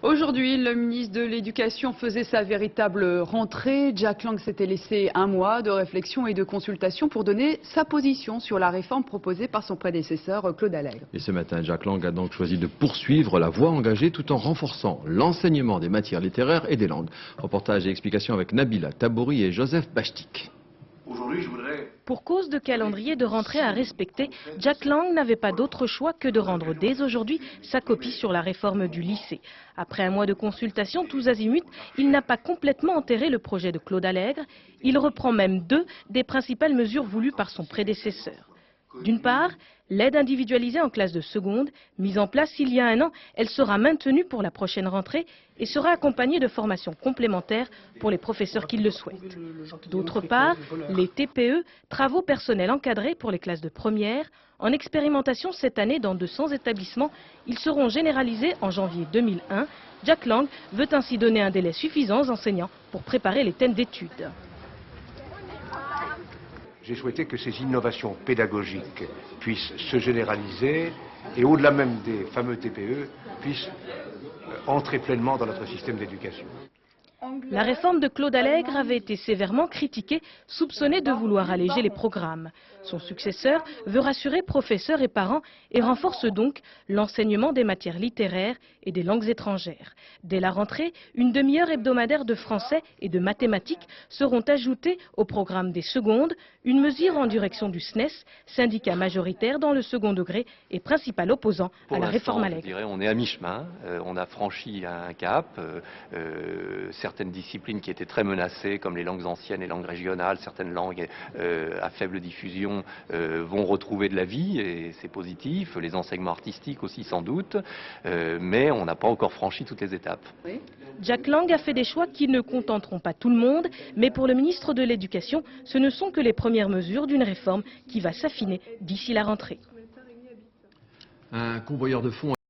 Aujourd'hui, le ministre de l'Éducation faisait sa véritable rentrée. Jack Lang s'était laissé un mois de réflexion et de consultation pour donner sa position sur la réforme proposée par son prédécesseur Claude Allègre. Et ce matin, Jack Lang a donc choisi de poursuivre la voie engagée tout en renforçant l'enseignement des matières littéraires et des langues. Reportage et explications avec Nabila Tabouri et Joseph Bachtik. Pour cause de calendrier de rentrée à respecter, Jack Lang n'avait pas d'autre choix que de rendre dès aujourd'hui sa copie sur la réforme du lycée. Après un mois de consultation tous azimuts, il n'a pas complètement enterré le projet de Claude Allègre. Il reprend même deux des principales mesures voulues par son prédécesseur. D'une part, l'aide individualisée en classe de seconde, mise en place il y a un an, elle sera maintenue pour la prochaine rentrée et sera accompagnée de formations complémentaires pour les professeurs qui le souhaitent. D'autre part, les TPE, travaux personnels encadrés pour les classes de première, en expérimentation cette année dans 200 établissements, ils seront généralisés en janvier 2001. Jack Lang veut ainsi donner un délai suffisant aux enseignants pour préparer les thèmes d'études. J'ai souhaité que ces innovations pédagogiques puissent se généraliser et au-delà même des fameux TPE, puissent entrer pleinement dans notre système d'éducation. La réforme de Claude Allègre avait été sévèrement critiquée, soupçonnée de vouloir alléger les programmes. Son successeur veut rassurer professeurs et parents et renforce donc l'enseignement des matières littéraires et des langues étrangères. Dès la rentrée, une demi-heure hebdomadaire de français et de mathématiques seront ajoutées au programme des secondes, une mesure en direction du SNES, syndicat majoritaire dans le second degré et principal opposant à la réforme Allègre. Je dirais, on est à mi-chemin, on a franchi un cap. Certaines disciplines qui étaient très menacées, comme les langues anciennes et langues régionales, certaines langues à faible diffusion vont retrouver de la vie et c'est positif. Les enseignements artistiques aussi sans doute, mais on n'a pas encore franchi toutes les étapes. Oui. Jack Lang a fait des choix qui ne contenteront pas tout le monde, mais pour le ministre de l'Éducation, ce ne sont que les premières mesures d'une réforme qui va s'affiner d'ici la rentrée. Un convoyeur de fonds